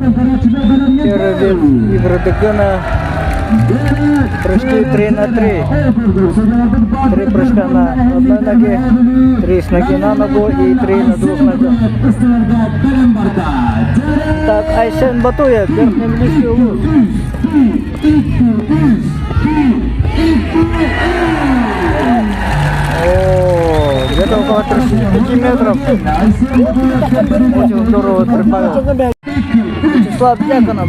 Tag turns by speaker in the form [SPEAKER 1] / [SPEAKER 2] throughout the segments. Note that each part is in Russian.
[SPEAKER 1] Первый вид игры Дегана. Прыжки 3 на 3. 3 прыжка на одной ноге, 3 с ноги на ногу и 3 на двух ногах. Так, Айсен Батуев, Верхнемлийский улус. Где-то около 35 метров. Очень здорово прибавил. Вячеслав Дьяконов.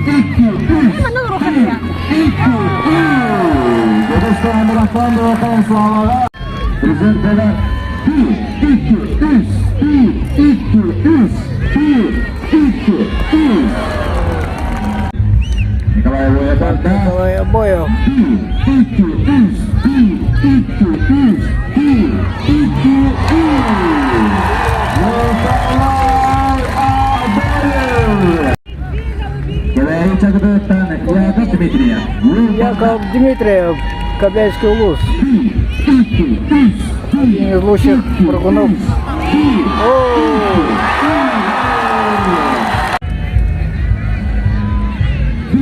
[SPEAKER 1] Николай Обоев. Яков Дмитриев, Кобяйский улус. Один из лучших прыгунов.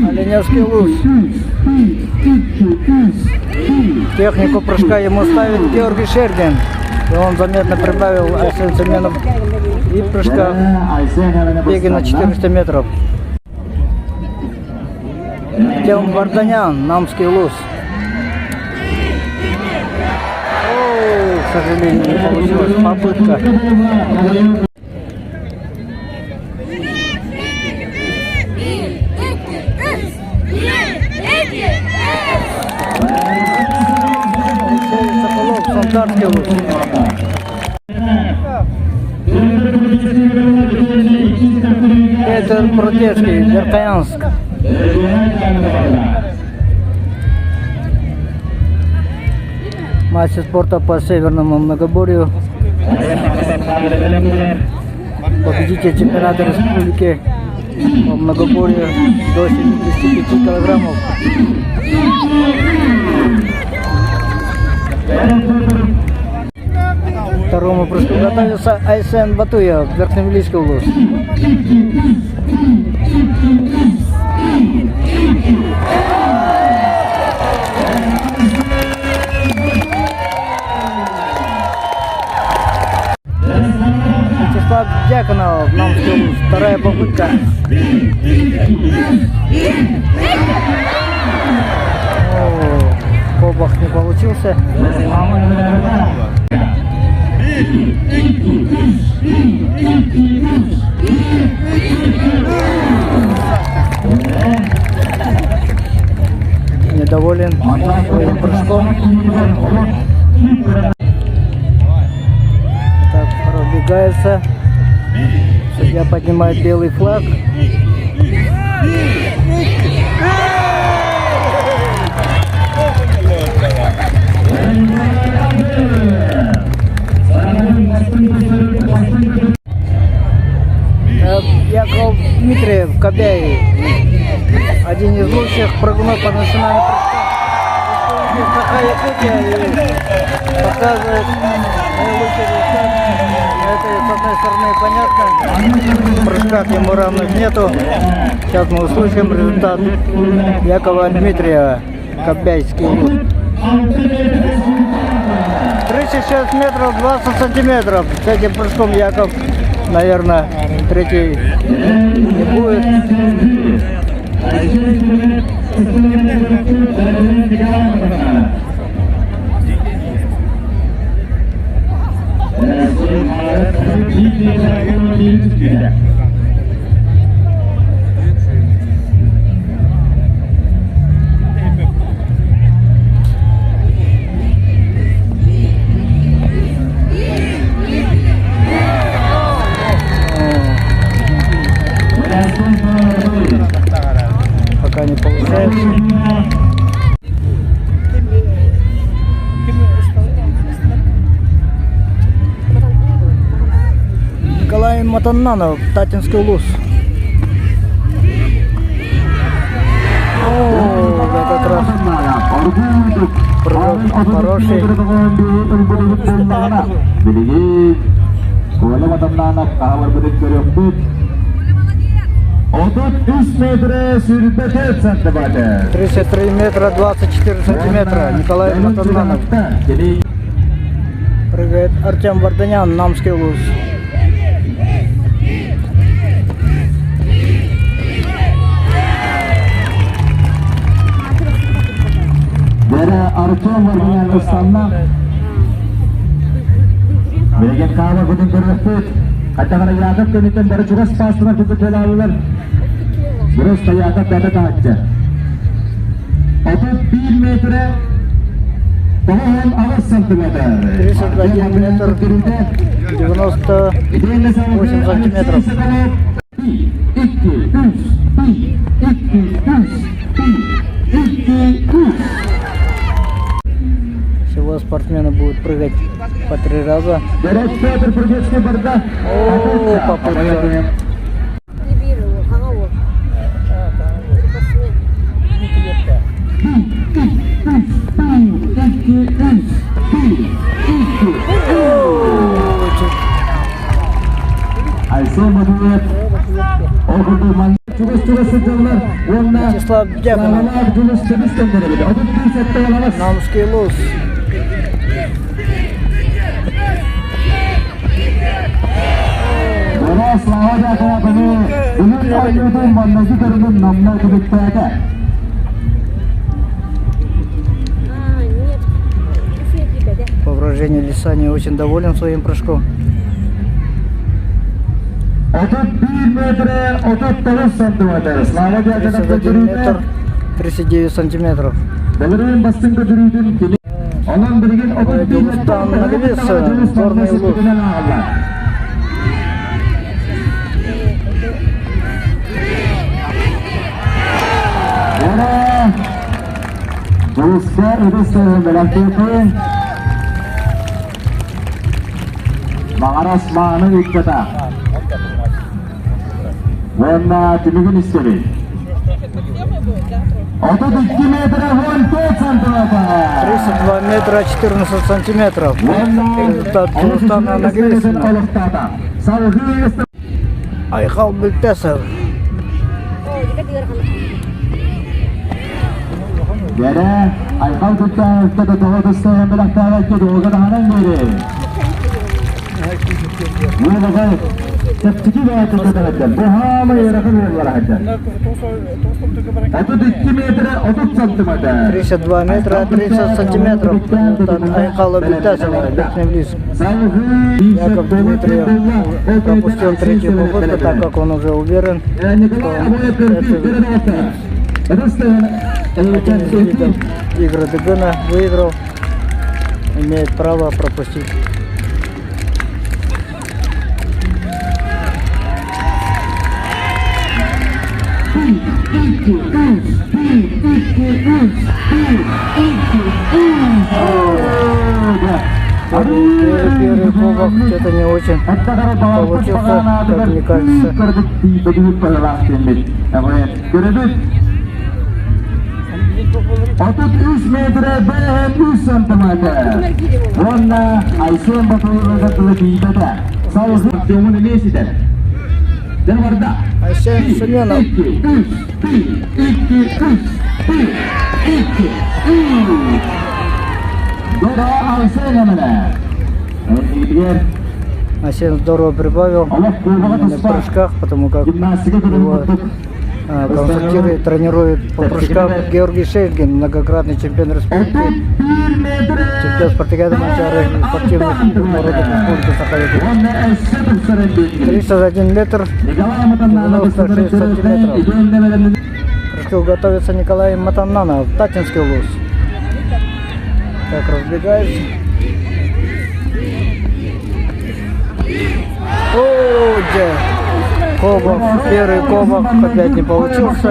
[SPEAKER 1] Оленевский улус. Технику прыжка ему ставит Георгий Шердин. И он заметно прибавил Айсен Семенов и прыжка бега на 400 метров. Тем Варданян, Намский улус. К сожалению, не получилась попытка. Соколов, Сандарский улус. Петр Протецкий, Верхоянск. Мастер спорта по северному многоборью, победитель чемпионата республики по многоборью до 75 килограммов. Второму прыжку готовится Айсен Батуев, Верхнемлийский улус. Вячеслав Дьяконов, Намский улус. Вторая попытка. Кобах не получился. Недоволен своим прыжком. Так, разбегается. Судья поднимает белый флаг. Яков Дмитриев, Кобяй, один из лучших прыгунов по национальным прыжкам Якутия, показывает наилучший результат. Это с одной стороны понятно, в прыжках ему равных нету. Сейчас мы услышим результат Якова Дмитриева, Кобяйский улус. 36 метров 20 сантиметров. С этим прыжком Яков, наверное, третий не будет. Пока не получается. Николай Матаннанов, Татинский улус. Этот раз прыжок хороший.
[SPEAKER 2] 33 метра 44 сантиметра.
[SPEAKER 1] 33 метра 24 сантиметра. Николай Матананов. Прыгает Артем Варданян, Намский луз.
[SPEAKER 2] Бері Артем Варданян ұстаннан. Берген қағыр бұдың көріқпет. Қайтағына яғып көнеттен бәрі жүгіс пастына күзі көл алылар. Бұрыс таяқып бәді тағытты. 31 метрі 10 сантиметр.
[SPEAKER 1] 31 метр 98 сантиметров.
[SPEAKER 2] 2, 3.
[SPEAKER 1] Всего спортсмены будут прыгать по 3 раза.
[SPEAKER 2] Петр Прудецкий борда.
[SPEAKER 1] О, попытка.
[SPEAKER 2] Айсен Мадуев. Огурду ман. Чугас сыджалар. Онна.
[SPEAKER 1] Вячеслав Дьяконов.
[SPEAKER 2] Жүліс чебістен береді. Одын бір сәтті оламыз.
[SPEAKER 1] Намский луз.
[SPEAKER 2] Бұрас лағада қағыны. Бұның айнудың бандазы көрінің намна күдіктәді.
[SPEAKER 1] По выражению лица не очень доволен своим прыжком.
[SPEAKER 2] 31 метр 39 сантиметр. Слава
[SPEAKER 1] 31 метр 39 сантиметров.
[SPEAKER 2] Балырын бастың көтірүйдің келі. Онан бірген 31 метр
[SPEAKER 1] сборный луз.
[SPEAKER 2] Jules'ta ödüsü belirtildi. Mağaras mağanı yükkata. Valla tümükün istedi. 32 metre 14 santimetre.
[SPEAKER 1] 32 метра 14 сантиметров. Результат Казахстана нагресена. Айхал Бельтесов.
[SPEAKER 2] Beri Aykan Kutlu'da da doğrusu emlaklara gidiyor. O kadar hanen beri. Bu bakın. Tepki ve tutukladı. Bu hama yarakın yollara hatta. 32 metre 30 santimetre.
[SPEAKER 1] 32 метра 30 сантиметров. Результат Айхала Бельтесова. Яков Дмитриев пропустил третью попытку, так как он уже уверен, что один из видов игры Дегена выиграл, имеет право пропустить. Первый кубок это не очень получился, как мне кажется.
[SPEAKER 2] Otot 3 metre 3 santimetre. Valla Aysen Batu'nun lebih beda. Sağlıklı diyorsun ne ister? Denvarda.
[SPEAKER 1] Aysen Semyonov.
[SPEAKER 2] 2. Dora Aysen hemen.
[SPEAKER 1] Айсен здорово прибавил в прыжках, потому как его консультирует, тренирует по прыжкам Георгий Шейгин, многократный чемпион республики, чемпион спартакиады Манчары, спортивных народов республики Саха-Якутия. 31 метр 96 сантиметров. Прыжку готовится Николай Матананов, Татинский луз. Так, разбегается. Кобов, первый Кобов опять не получился.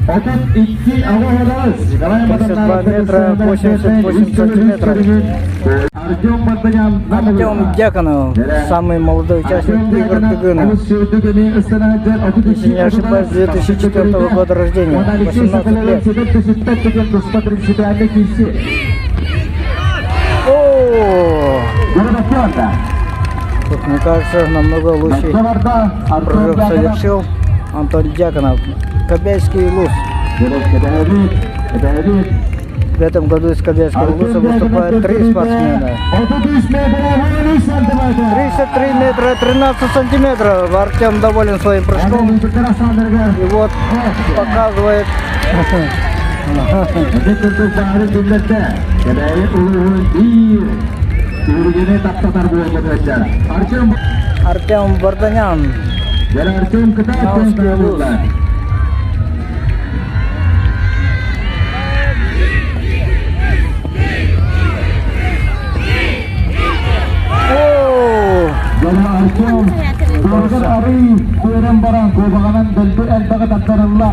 [SPEAKER 2] Otot 2 hava 82 метра 88 сантиметров. Артем Бартанян.
[SPEAKER 1] Артем Дьяконов, самый молодой участник игр Тыгына.
[SPEAKER 2] Если
[SPEAKER 1] не ошибаюсь, 2004 года рождения, 18 лет. О, тут, мне кажется, намного лучший прыжок совершил Антон Дьяконов. Кобельский Луз. В этом году из Кобельского Луза выступает 3 спортсмена. 33 метра 13 сантиметров. Артем доволен своим прыжком. И вот показывает. Артем Бартанян. Наушный Луз.
[SPEAKER 2] Артем Borgar Ari Kuiran Barang Kubakanan Dalbi Elbaga Tatarallah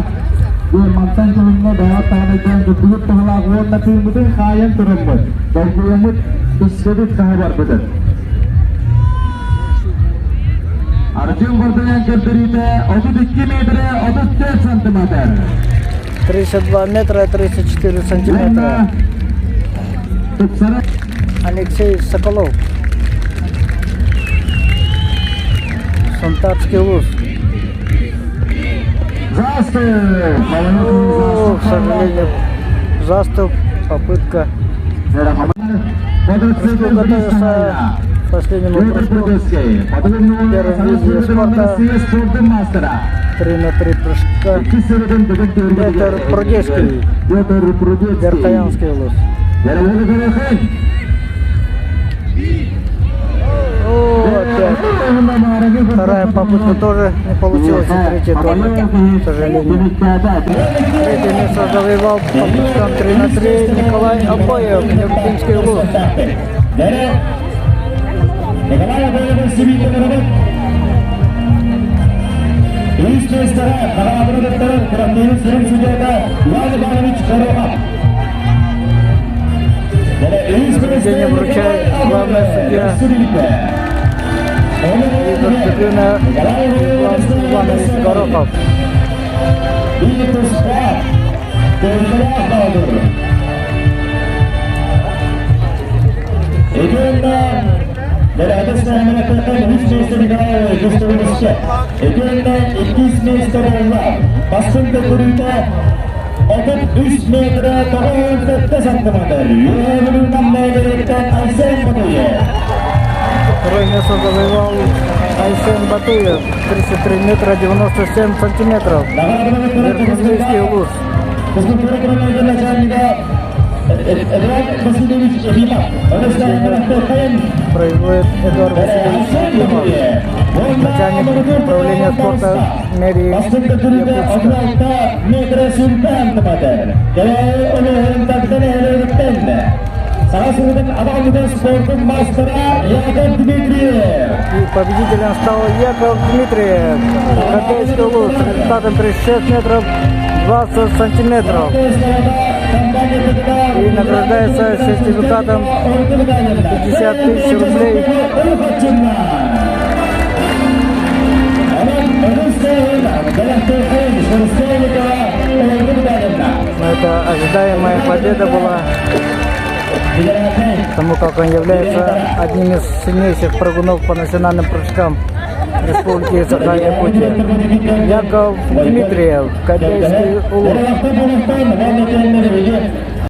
[SPEAKER 2] Dia mantan jumlah dapat tangan gedut pengelakuan nanti mungkin kaya terembus dan dia mut disebut kabar betul. Arjun Bardanya keterita, atau 2 meter, atau 3 sentimeter.
[SPEAKER 1] 32 метра 34 сантиметра. Алексей Соколов. Сантарский Луз. О, к сожалению, заступ, попытка. Готовится к последнему прыжку. Первый виде спорта. 3 на 3 прыжка. Петр Прудецкий. Вертаянский Луз. О, опять. Вторая попытка тоже не получилась, и третья тоже, к сожалению. Третье место завоевал по прыжкам 3 на 3 Николай Абоев, Нефтинский Луз. Награждение вручает главная судья игр Тыгына Иван Иванович Горохов.
[SPEAKER 2] Dari atas saya mengatakan Wismester Negara Gustavusya Ekönden 2 meter Allah Basın Tekuri'de Otot 3 metre Tahun 4 santimeter Yürüyebilin namlaylarından Aysen Batuye
[SPEAKER 1] Второе место завоевал Айсен Батуев, 33 метра 97 сантиметров. Верхнеуфлейский Луз. Производит Эдуард Васильевич Ефимов, начальник управления спорта мэрии И победителем стал Яков Дмитриев, Кобельский Луз, результатом 36 метров 20 сантиметров. И награждается сертификатом 50 000 рублей. Но это ожидаемая победа была, потому как он является одним из сильнейших прыгунов по национальным прыжкам Республики Саха-Якутия. Яков Дмитриев, Кобельский Луз.